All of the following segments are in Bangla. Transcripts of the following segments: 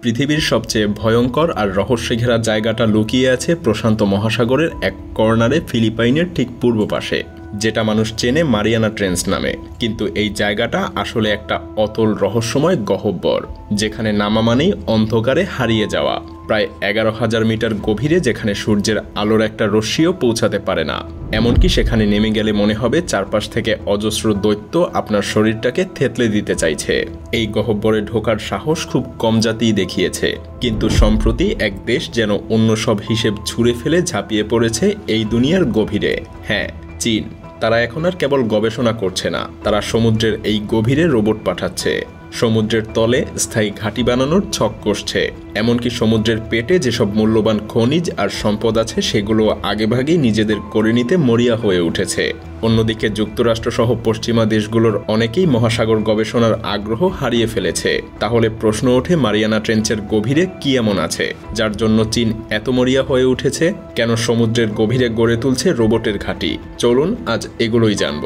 পৃথিবীর সবচেয়ে ভয়ঙ্কর আর রহস্যে ঘেরা জায়গাটা লুকিয়ে আছে প্রশান্ত মহাসাগরের এক কর্নারে ফিলিপাইনের ঠিক পূর্ব পাশে, যেটা মানুষ চেনে মারিয়ানা ট্রেঞ্চ নামে। কিন্তু এই জায়গাটা আসলে একটা অতল রহস্যময় গহ্বর, যেখানে নামা মানেই অন্ধকারে হারিয়ে যাওয়া। প্রায় 11,000 মিটার গভীরে, যেখানে সূর্যের আলোর একটা রশ্মিও পৌঁছাতে পারে না। এমনকি সেখানে নেমে গেলে মনে হবে চারপাশ থেকে অজস্র দৈত্য আপনার শরীরটাকে থেতলে দিতে চাইছে। এই গহ্বরে ঢোকার সাহস খুব কম জাতিই দেখিয়েছে, কিন্তু সম্প্রতি এক দেশ যেন অন্য সব হিসেব ছুঁড়ে ফেলে ঝাঁপিয়ে পড়েছে এই দুনিয়ার গভীরে। হ্যাঁ, চীন। তারা এখন আর কেবল গবেষণা করছে না, তারা সমুদ্রের এই গভীরে রোবট পাঠাচ্ছে, সমুদ্রের তলে স্থায়ী ঘাঁটি বানানোর ছক কষছে। এমনকি সমুদ্রের পেটে যেসব মূল্যবান খনিজ আর সম্পদ আছে সেগুলো আগেভাগেই নিজেদের করে নিতে মরিয়া হয়ে উঠেছে। অন্যদিকে যুক্তরাষ্ট্রসহ পশ্চিমা দেশগুলোর অনেকেই মহাসাগর গবেষণার আগ্রহ হারিয়ে ফেলেছে। তাহলে প্রশ্ন ওঠে, মারিয়ানা ট্রেঞ্চের গভীরে কি এমন আছে যার জন্য চীন এত মরিয়া হয়ে উঠেছে? কেন সমুদ্রের গভীরে গড়ে তুলছে রোবটের ঘাঁটি? চলুন আজ এগুলোই জানব।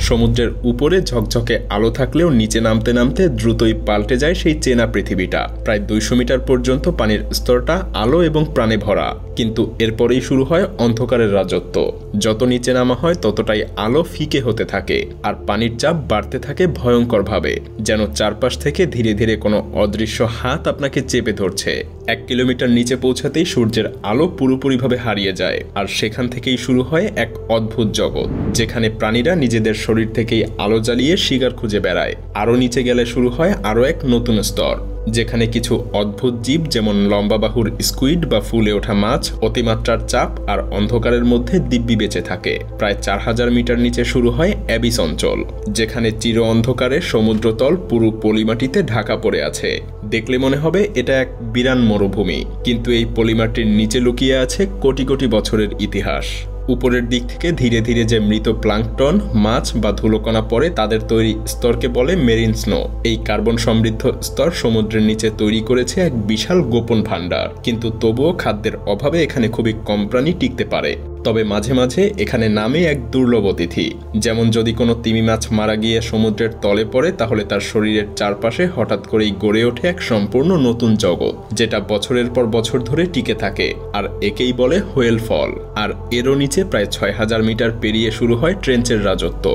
সমুদ্রের উপরে ঝকঝকে আলো থাকলেও নিচে নামতে নামতে দ্রুতই পাল্টে যায় সেই চেনা পৃথিবীটা। প্রায় 200 মিটার পর্যন্ত পানির স্তরটা আলো এবং প্রাণে ভরা, কিন্তু এরপরেই শুরু হয় অন্ধকারের রাজত্ব। যত নিচে নামা হয় ততটাই আলো ফিকে হতে থাকে, আর পানির চাপ বাড়তে থাকে ভয়ঙ্করভাবে, যেন চারপাশ থেকে ধীরে ধীরে কোনো অদৃশ্য হাত আপনাকে চেপে ধরছে। 1 কিলোমিটার নিচে পৌঁছাতেই সূর্যের আলো পুরোপুরিভাবে হারিয়ে যায়, আর সেখান থেকেই শুরু হয় এক অদ্ভুত জগৎ, যেখানে প্রাণীরা নিজেদের শরীর থেকেই আলো জ্বালিয়ে শিকার খুঁজে বেড়ায়। আরও নিচে গেলে শুরু হয় আরও এক নতুন স্তর, যেখানে কিছু অদ্ভুত জীব যেমন লম্বা বাহুর স্কুইড বা ফুলে ওঠা মাছ অতিমাত্রার চাপ আর অন্ধকারের মধ্যে দিব্যি বেঁচে থাকে। প্রায় 4000 মিটার নিচে শুরু হয় অ্যাবিস অঞ্চল, যেখানে চির অন্ধকারে সমুদ্রতল পুরো পলিমাটিতে ঢাকা পড়ে আছে। দেখলে মনে হবে এটা এক বিরান মরুভূমি, কিন্তু এই পলিমাটির নিচে লুকিয়ে আছে কোটি কোটি বছরের ইতিহাস। উপরের দিক থেকে ধীরে ধীরে যে মৃত প্লাঙ্কটন, মাছ বা ধুলোকণা পড়ে তাদের তৈরি স্তরকে বলে মেরিন স্নো। এই কার্বন সমৃদ্ধ স্তর সমুদ্রের নিচে তৈরি করেছে এক বিশাল গোপন ভাণ্ডার, কিন্তু তবুও খাদ্যের অভাবে এখানে খুবই কম প্রাণী টিকতে পারে। তবে মাঝে মাঝে এখানে নামে এক দুর্লভ অতিথি, যেমন যদি কোনো তিমি মাছ মারা গিয়ে সমুদ্রের তলে পড়ে, তাহলে তার শরীরের চারপাশে হঠাৎ করেই গড়ে ওঠে এক সম্পূর্ণ নতুন জগৎ, যেটা বছরের পর বছর ধরে টিকে থাকে। আর একেই বলে হোয়েল ফল। আর এরও নিচে প্রায় 6000 মিটার পেরিয়ে শুরু হয় ট্রেঞ্চের রাজত্ব।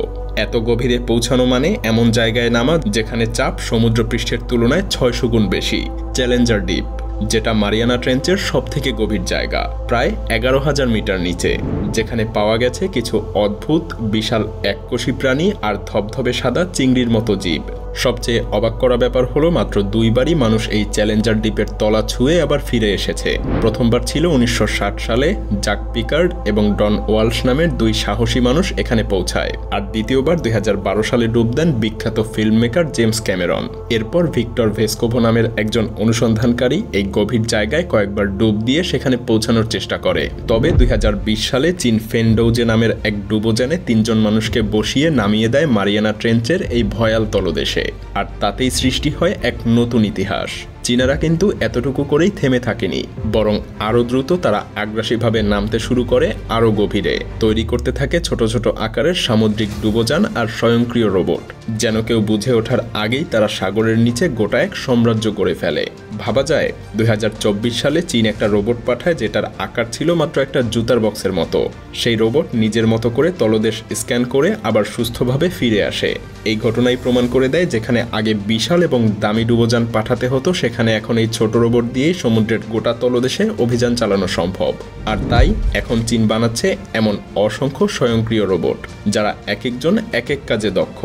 এত গভীরে পৌঁছানো মানে এমন জায়গায় নামা যেখানে চাপ সমুদ্রপৃষ্ঠের তুলনায় 600 গুণ বেশি। চ্যালেঞ্জার দ্বীপ, যেটা মারিয়ানা ট্রেঞ্চের সবথেকে গভীর জায়গা, প্রায় 11,000 মিটার নিচে, যেখানে পাওয়া গেছে কিছু অদ্ভুত বিশাল এককোষী প্রাণী আর ধবধবে সাদা চিংড়ির মতো জীব। সবচেয়ে অবাক করা ব্যাপার হলো, মাত্র 2 বারই মানুষ এই চ্যালেঞ্জার দ্বীপের তলা ছুঁয়ে আবার ফিরে এসেছে। প্রথমবার ছিল 1960 সালে, জাক পিকার্ড এবং ডন ওয়ালশ নামের 2 সাহসী মানুষ এখানে পৌঁছায়। আর দ্বিতীয়বার 2012 সালে ডুব দেন বিখ্যাত ফিল্ম মেকার জেমস ক্যামেরন। এরপর ভিক্টর ভেসকোভো নামের একজন অনুসন্ধানকারী এই গভীর জায়গায় কয়েকবার ডুব দিয়ে সেখানে পৌঁছানোর চেষ্টা করে। তবে 2020 সালে চীন ফেনডৌজে নামের এক ডুবোযানে 3 জন মানুষকে বসিয়ে নামিয়ে দেয় মারিয়ানা ট্রেঞ্চের এই ভয়াল তলদেশে। আর তাতেই সৃষ্টি হয় এক নতুন ইতিহাস। চীনারা কিন্তু এতটুকু করেই থেমে থাকেনি, বরং আরও দ্রুত তারা আগ্রাসীভাবে নামতে শুরু করে আরও গভীরে। তৈরি করতে থাকে ছোট ছোট আকারের সামুদ্রিক ডুবোযান আর স্বয়ংক্রিয় রোবট, যেন কেউ বুঝে ওঠার আগেই তারা সাগরের নিচে গোটা এক সাম্রাজ্য গড়ে ফেলে। ভাবা যায় 2024 সালে চীন একটা রোবট পাঠায়, যেটার আকার ছিল মাত্র একটা জুতার বক্সের মতো। সেই রোবট নিজের মতো করে তলদেশ স্ক্যান করে আবার সুস্থভাবে ফিরে আসে। এই ঘটনাই প্রমাণ করে দেয়, যেখানে আগে বিশাল এবং দামি ডুবোযান পাঠাতে হতো, সেখানে এখন এই ছোট রোবট দিয়েই সমুদ্রের গোটা তলদেশে অভিযান চালানো সম্ভব। আর তাই এখন চীন বানাচ্ছে এমন অসংখ্য স্বয়ংক্রিয় রোবট, যারা এক একজন এক এক কাজে দক্ষ।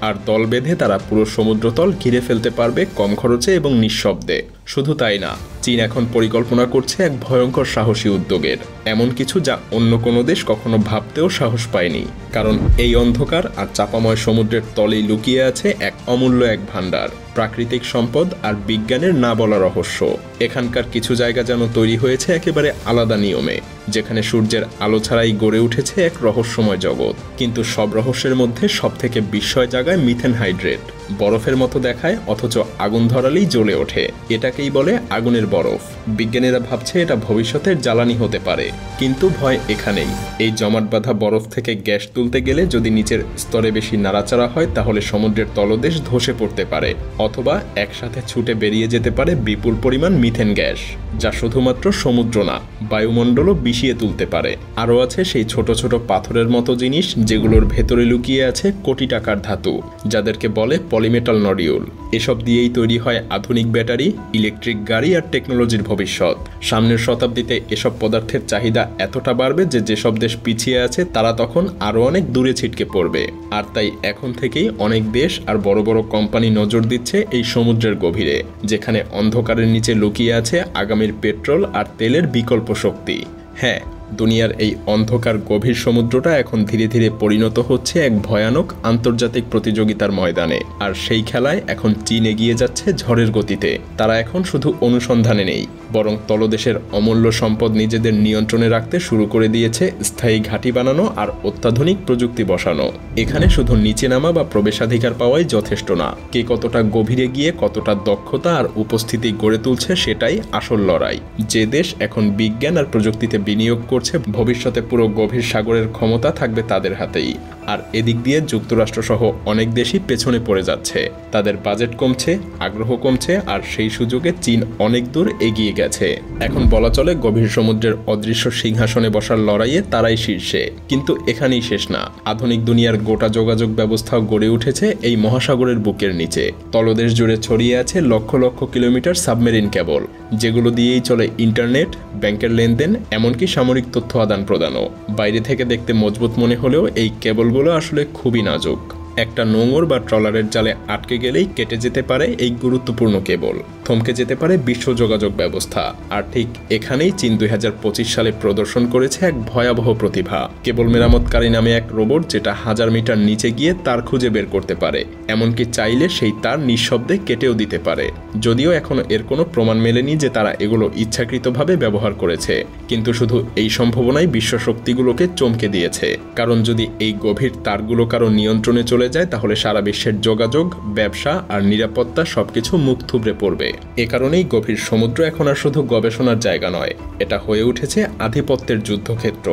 আর দল বেঁধে তারা পুরো সমুদ্রতল ঘিরে ফেলতে পারবে কম খরচে এবং নিঃশব্দে। শুধু তাই না, চীন এখন পরিকল্পনা করছে এক ভয়ঙ্কর সাহসী উদ্যোগের, এমন কিছু যা অন্য কোনো দেশ কখনো ভাবতেও সাহস পায়নি। কারণ এই অন্ধকার আর চাপাময় সমুদ্রের তলেই লুকিয়ে আছে এক অমূল্য এক ভাণ্ডার, প্রাকৃতিক সম্পদ আর বিজ্ঞানের না বলা রহস্য। এখানকার কিছু জায়গা যেন তৈরি হয়েছে একেবারে আলাদা নিয়মে, যেখানে সূর্যের আলো ছাড়াই গড়ে উঠেছে এক রহস্যময় জগৎ। কিন্তু সব রহস্যের মধ্যে সবথেকে বিস্ময় জায়গায় মিথেন হাইড্রেট, বরফের মতো দেখায় অথচ আগুন ধরালেই জ্বলে ওঠে। এটাকেই বলে আগুনের বরফ। বিজ্ঞানীরা ভাবছে এটা ভবিষ্যতের জ্বালানি হতে পারে, কিন্তু ভয় এখানেই। এই জমাট বাঁধা বরফ থেকে গ্যাস তুলতে গেলে যদি নিচের স্তরে বেশি নাড়াচাড়া হয় তাহলে সমুদ্রের তলদেশ ধসে পড়তে পারে, অথবা একসাথে ছুটে বেরিয়ে যেতে পারে বিপুল পরিমাণ মিথেন গ্যাস, যা শুধুমাত্র সমুদ্র না, বায়ুমণ্ডলও বিষিয়ে তুলতে পারে। আরও আছে সেই ছোট ছোট পাথরের মতো জিনিস যেগুলোর ভেতরে লুকিয়ে আছে কোটি টাকার ধাতু, যাদেরকে বলে পলিমেটাল নডিউল। এসব দিয়েই তৈরি হয় আধুনিক ব্যাটারি, ইলেকট্রিক গাড়ি আর টেকনোলজির ভবিষ্যৎ। সামনের শতাব্দীতে এসব পদার্থের চাহিদা এতটা বাড়বে যে যেসব দেশ পিছিয়ে আছে তারা তখন আরও অনেক দূরে ছিটকে পড়বে। আর তাই এখন থেকেই অনেক দেশ আর বড় বড় কোম্পানি নজর দিচ্ছে এই সমুদ্রের গভীরে, যেখানে অন্ধকারের নিচে লুকিয়ে আছে আগামীর পেট্রোল আর তেলের বিকল্প শক্তি। হ্যাঁ, দুনিয়ার এই অন্ধকার গভীর সমুদ্রটা এখন ধীরে ধীরে পরিণত হচ্ছে এক ভয়ানক আন্তর্জাতিক প্রতিযোগিতার ময়দানে। আর সেই খেলায় এখন চীন এগিয়ে যাচ্ছে ঝড়ের গতিতে। তারা এখন শুধু অনুসন্ধানে নেই, বরং তলদেশের অমূল্য সম্পদ নিজেদের নিয়ন্ত্রণে রাখতে শুরু করে দিয়েছে স্থায়ী ঘাঁটি বানানো আর অত্যাধুনিক প্রযুক্তি বসানো। এখানে শুধু নিচে নামা বা প্রবেশাধিকার পাওয়াই যথেষ্ট না, কে কতটা গভীরে গিয়ে কতটা দক্ষতা আর উপস্থিতি গড়ে তুলছে সেটাই আসল লড়াই। যে দেশ এখন বিজ্ঞান আর প্রযুক্তিতে বিনিয়োগ করছে, ভবিষ্যতে পুরো গভীর সাগরের ক্ষমতা থাকবে তাদের হাতেই। আর এদিক দিয়ে যুক্তরাষ্ট্র সহ অনেক দেশই পেছনে পড়ে যাচ্ছে। তাদের বাজেট কমছে, আগ্রহ কমছে, আর সেই সুযোগে চীন অনেক দূর এগিয়ে গেছে। এখন বলা চলে গভীর সমুদ্রের অদৃশ্য সিংহাসনে বসার লড়াইয়ে তারাই শীর্ষে। কিন্তু এখানেই শেষ না। আধুনিক দুনিয়ার গোটা যোগাযোগ ব্যবস্থাও গড়ে উঠেছে এই মহাসাগরের বুকের নিচে। তলদেশ জুড়ে ছড়িয়ে আছে lakh lakh kilometre submarine cable, যেগুলো দিয়েই চলে ইন্টারনেট, ব্যাংকের লেনদেন, এমনকি সামরিক তথ্য আদান প্রদানও। বাইরে থেকে দেখতে মজবুত মনে হলেও এই কেবলগুলো আসলে খুবই নাজুক। একটা নোঙর বা ট্রলারের জালে আটকে গেলেই কেটে যেতে পারে এই গুরুত্বপূর্ণ কেবল, থমকে যেতে পারে বিশ্ব যোগাযোগ ব্যবস্থা। আর ঠিক এখানেই চীন 2025 সালে প্রদর্শন করেছে এক ভয়াবহ প্রতিভা, কেবল মেরামতকারী নামে এক রোবট, যেটা 1000 মিটার নিচে গিয়ে তার খুঁজে বের করতে পারে, এমনকি চাইলে সেই তার নিঃশব্দে কেটেও দিতে পারে। যদিও এখনো এর কোনো প্রমাণ মেলেনি যে তারা এগুলো ইচ্ছাকৃতভাবে ব্যবহার করেছে, কিন্তু শুধু এই সম্ভাবনাই বিশ্ব শক্তিগুলোকে চমকে দিয়েছে। কারণ যদি এই গভীর তারগুলো কারো নিয়ন্ত্রণে চলে যায় তাহলে সারা বিশ্বের যোগাযোগ, ব্যবসা আর নিরাপত্তা সবকিছু মুখ থুবড়ে পড়বে। এ কারণেই গভীর সমুদ্র এখন আর শুধু গবেষণার জায়গা নয়, এটা হয়ে উঠেছে আধিপত্যের যুদ্ধক্ষেত্র।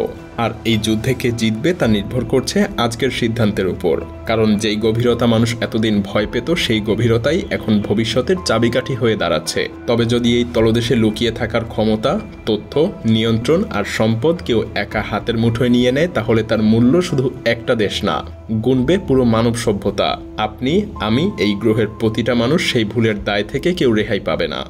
আর এই যুদ্ধে কে জিতবে তা নির্ভর করছে আজকের সিদ্ধান্তের উপর। কারণ যেই গভীরতা মানুষ এতদিন ভয় পেত, সেই গভীরতাই এখন ভবিষ্যতের চাবিকাঠি হয়ে দাঁড়াচ্ছে। তবে যদি এই তলদেশে লুকিয়ে থাকার ক্ষমতা, তথ্য, নিয়ন্ত্রণ আর সম্পদ কেউ একা হাতের মুঠোয় নিয়ে নেয়, তাহলে তার মূল্য শুধু একটা দেশ না, গুনবে পুরো মানব সভ্যতা। আপনি, আমি, এই গ্রহের প্রতিটা মানুষ সেই ভুলের দায় থেকে কেউ রেহাই পাবে না।